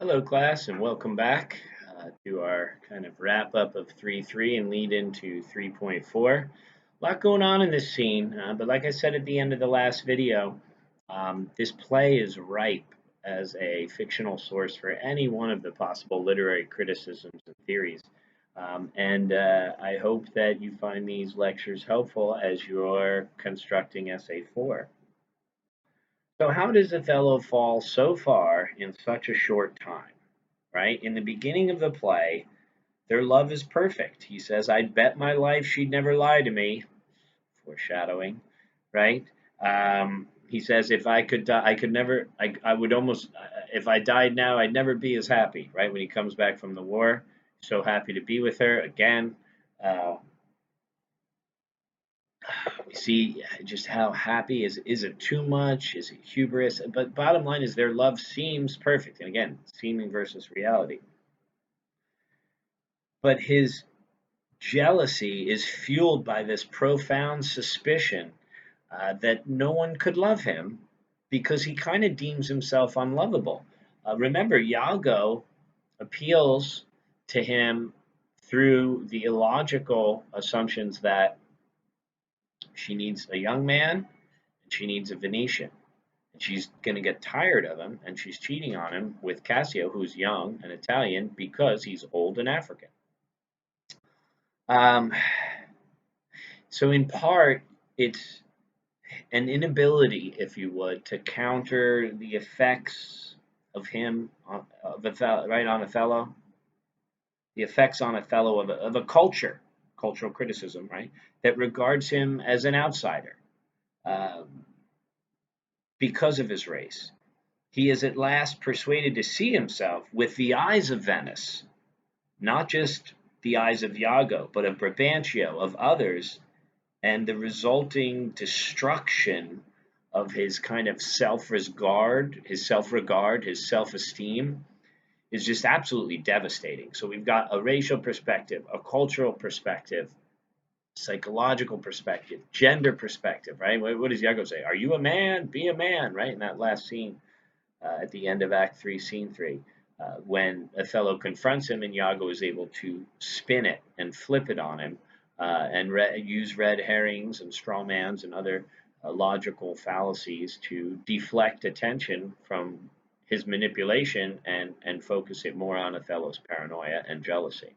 Hello, class, and welcome back to our kind of wrap up of 3.3 and lead into 3.4. A lot going on in this scene, but like I said at the end of the last video, this play is ripe as a fictional source for any one of the possible literary criticisms and theories. And I hope that you find these lectures helpful as you're constructing Essay 4. So, how does Othello fall so far in such a short time? Right? In the beginning of the play, their love is perfect. He says, I'd bet my life she'd never lie to me, foreshadowing, right? He says, if I could die, I could never, I would almost, if I died now, I'd never be as happy, right? When he comes back from the war, so happy to be with her again. Uh, we see just how happy is it too much? Is it hubris? But bottom line is their love seems perfect. And again, seeming versus reality. But his jealousy is fueled by this profound suspicion that no one could love him because he kind of deems himself unlovable. Remember, Iago appeals to him through the illogical assumptions that she needs a young man and she needs a Venetian. And she's going to get tired of him and she's cheating on him with Cassio, who's young and Italian, because he's old and African. Um, so, in part, it's an inability, if you would, to counter the effects of him of Othello, right on Othello, the effects on Othello of a cultural criticism, right, that regards him as an outsider um, because of his race. He is at last persuaded to see himself with the eyes of Venice, not just the eyes of Iago, but of Brabantio, of others, and the resulting destruction of his kind of self-regard, his self-esteem is just absolutely devastating. So we've got a racial perspective, a cultural perspective, psychological perspective, gender perspective, right? What does Iago say? Are you a man? Be a man, right? In that last scene at the end of Act 3, Scene 3. When Othello confronts him and Iago is able to spin it and flip it on him and use red herrings and straw mans and other logical fallacies to deflect attention from his manipulation and focus it more on Othello's paranoia and jealousy.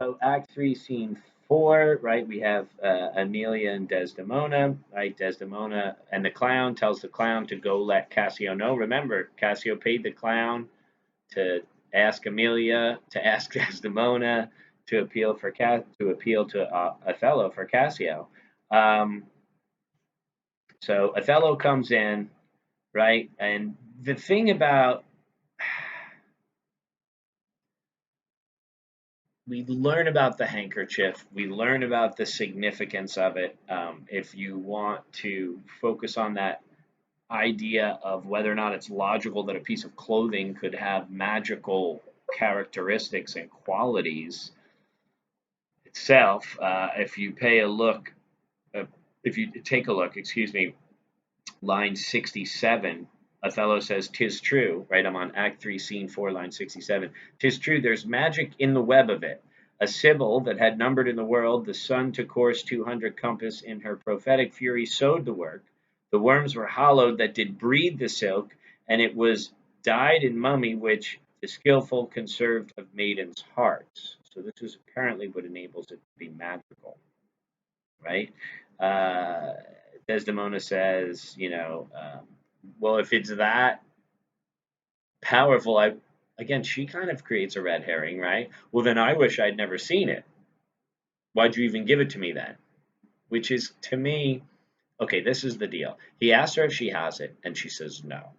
So Act 3, Scene 4, right? We have Amelia and Desdemona, right? Desdemona and the clown tells the clown to go let Cassio know. Remember, Cassio paid the clown to ask Amelia, to ask Desdemona, to appeal to Othello for Cassio. Um, so Othello comes in, right? And the thing about we learn about the handkerchief. We learn about the significance of it. If you want to focus on that idea of whether or not it's logical that a piece of clothing could have magical characteristics and qualities itself, uh, if you take a look, excuse me, line 67, Othello says, "'Tis true," right? I'm on Act 3, Scene 4, line 67. "'Tis true, there's magic in the web of it. A Sibyl that had numbered in the world the sun to course 200 compass in her prophetic fury sewed the work. The worms were hollowed that did breed the silk, and it was dyed in mummy which the skillful conserved of maidens' hearts." So this is apparently what enables it to be magical, right? Uh, Desdemona says, well, if it's that powerful, again, she kind of creates a red herring, right? Well, then I wish I'd never seen it. Why'd you even give it to me then? Which is, to me, okay, this is the deal. He asks her if she has it, and she says no.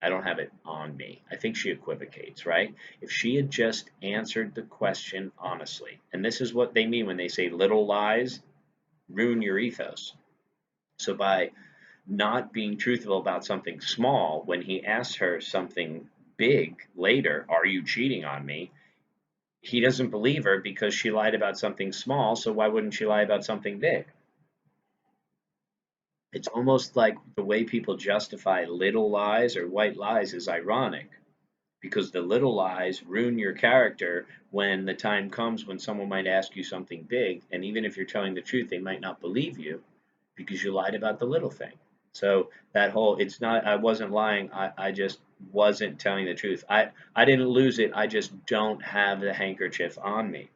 I don't have it on me. I think she equivocates, right? If she had just answered the question honestly, and this is what they mean when they say little lies ruin your ethos. So by not being truthful about something small, when he asks her something big later, "Are you cheating on me?" He doesn't believe her because she lied about something small, so why wouldn't she lie about something big? It's almost like the way people justify little lies or white lies is ironic because the little lies ruin your character when the time comes when someone might ask you something big. And even if you're telling the truth, they might not believe you because you lied about the little thing. So that whole, it's not, I wasn't lying. I just wasn't telling the truth. I didn't lose it. I just don't have the handkerchief on me.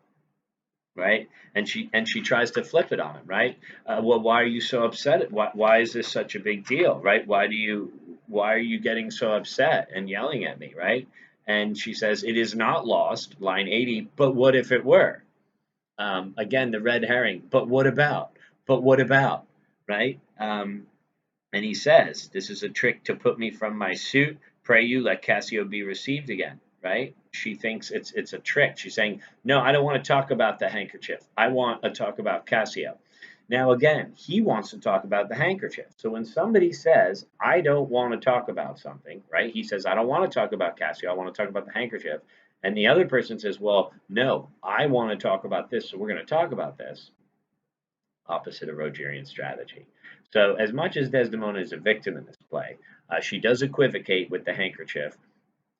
Right. And she tries to flip it on him. Right. Well, why are you so upset? Why is this such a big deal? Right. Why are you getting so upset and yelling at me? Right. And she says, it is not lost, line 80, but what if it were? Again, the red herring, but what about? But what about? Right? And he says, this is a trick to put me from my suit. Pray you let Cassio be received again. Right? She thinks it's a trick. She's saying, no, I don't want to talk about the handkerchief. I want to talk about Cassio. Now, again, he wants to talk about the handkerchief. So when somebody says, I don't want to talk about something, right? He says, I don't want to talk about Cassio. I want to talk about the handkerchief. And the other person says, well, no, I want to talk about this. So we're going to talk about this. Opposite of Rogerian strategy. So as much as Desdemona is a victim in this play, she does equivocate with the handkerchief,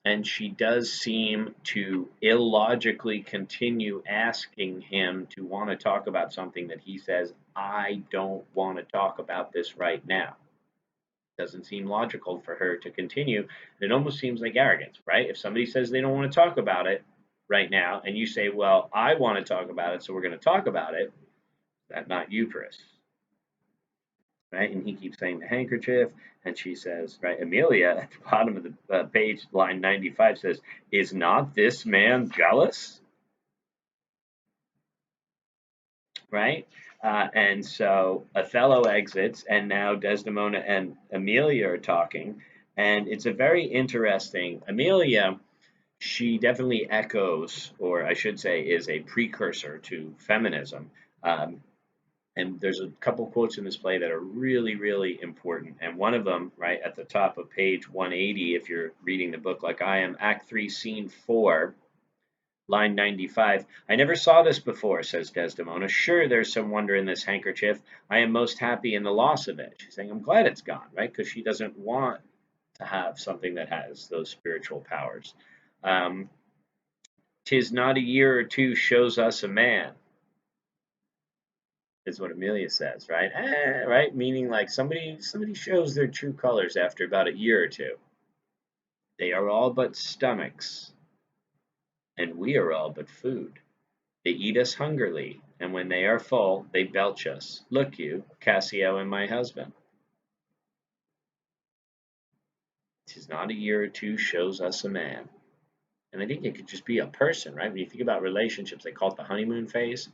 and she does seem to illogically continue asking him to want to talk about something that he says, I don't want to talk about this right now. Doesn't seem logical for her to continue. It almost seems like arrogance, right? If somebody says they don't want to talk about it right now, and you say, well, I want to talk about it, so we're going to talk about it, that's not Eucharist, right? And he keeps saying the handkerchief, and she says, right, Amelia at the bottom of the page, line 95 says, is not this man jealous? Right? And so Othello exits, and now Desdemona and Amelia are talking, and it's a very interesting. Amelia, she definitely echoes, or I should say, is a precursor to feminism. Um, and there's a couple quotes in this play that are really, really important. And one of them, right at the top of page 180, if you're reading the book like I am, Act 3, Scene 4, line 95. I never saw this before, says Desdemona. Sure, there's some wonder in this handkerchief. I am most happy in the loss of it. She's saying, I'm glad it's gone, right? Because she doesn't want to have something that has those spiritual powers. Um, Tis not a year or two shows us a man, is what Amelia says, right? Right? Meaning like somebody shows their true colors after about a year or two. They are all but stomachs, and we are all but food. They eat us hungrily, and when they are full, they belch us. Look you, Cassio and my husband. 'Tis not a year or two shows us a man. And I think it could just be a person, right? When you think about relationships, they call it the honeymoon phase.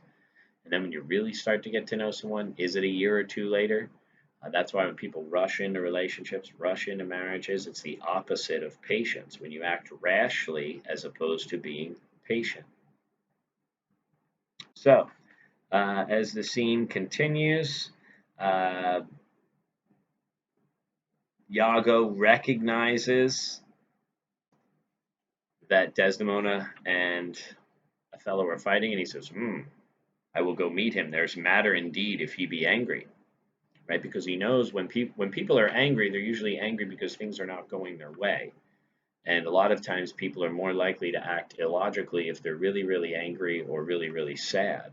And then when you really start to get to know someone, is it a year or two later? That's why when people rush into relationships, rush into marriages, it's the opposite of patience. When you act rashly as opposed to being patient. So, as the scene continues, uh, Iago recognizes that Desdemona and Othello are fighting, and he says, I will go meet him. There's matter indeed if he be angry, right? Because he knows when people are angry, they're usually angry because things are not going their way. And a lot of times people are more likely to act illogically if they're really, really angry or really, really sad.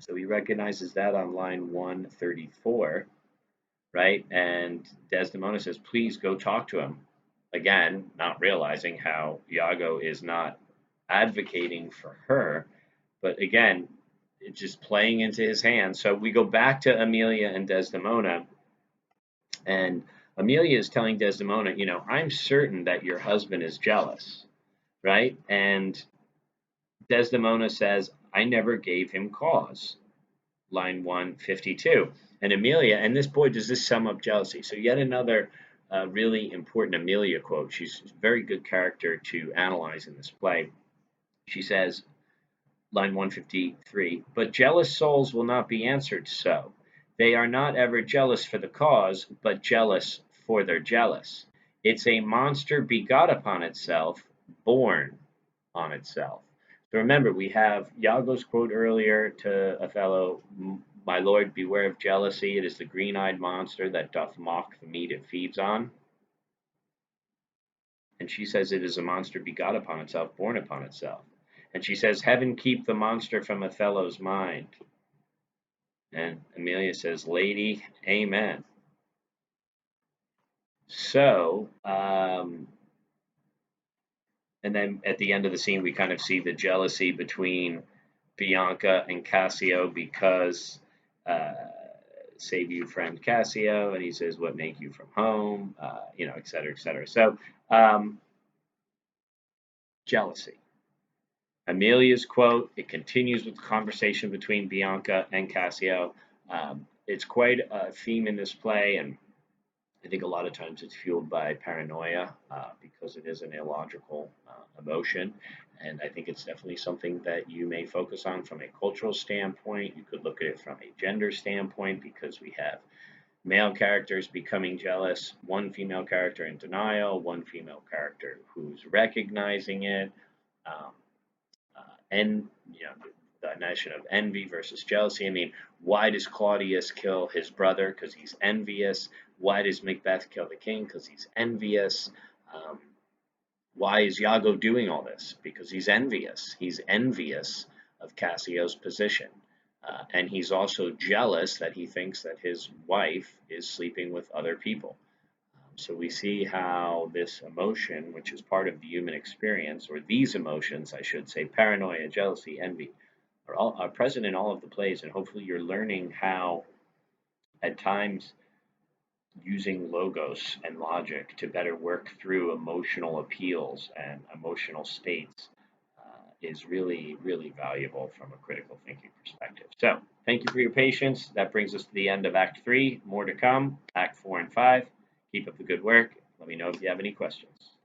So he recognizes that on line 134, right? And Desdemona says, please go talk to him. Again, not realizing how Iago is not advocating for her, but again, it's just playing into his hands. So we go back to Amelia and Desdemona, and Amelia is telling Desdemona, I'm certain that your husband is jealous, right? And Desdemona says, I never gave him cause. Line 152. And Amelia, and this boy, does this sum up jealousy? So, yet another really important Amelia quote. She's a very good character to analyze in this play. She says, line 153, but jealous souls will not be answered so. They are not ever jealous for the cause, but jealous for their jealous. It's a monster begot upon itself, born on itself. So remember, we have Iago's quote earlier to Othello, My lord, beware of jealousy. It is the green-eyed monster that doth mock the meat it feeds on. And she says it is a monster begot upon itself, born upon itself. And she says, heaven keep the monster from Othello's mind. And Amelia says, lady, amen. So, and then at the end of the scene, we kind of see the jealousy between Bianca and Cassio because uh, save you, friend Cassio, and he says, "What make you from home?" Et cetera, et cetera. So jealousy. Amelia's quote. It continues with the conversation between Bianca and Cassio. It's quite a theme in this play, and I think a lot of times it's fueled by paranoia because it is an illogical emotion. And I think it's definitely something that you may focus on from a cultural standpoint. You could look at it from a gender standpoint because we have male characters becoming jealous, one female character in denial, one female character who's recognizing it. Um, and the notion of envy versus jealousy. I mean, why does Claudius kill his brother? Because he's envious. Why does Macbeth kill the king? Because he's envious. Um, why is Iago doing all this? Because he's envious. He's envious of Cassio's position. And he's also jealous that he thinks that his wife is sleeping with other people. So we see how this emotion, which is part of the human experience, or these emotions, I should say, paranoia, jealousy, envy, are present in all of the plays. And hopefully you're learning how, at times, using logos and logic to better work through emotional appeals and emotional states is really, really valuable from a critical thinking perspective. So, thank you for your patience. That brings us to the end of Act 3. More to come, Act 4 and 5. Keep up the good work. Let me know if you have any questions.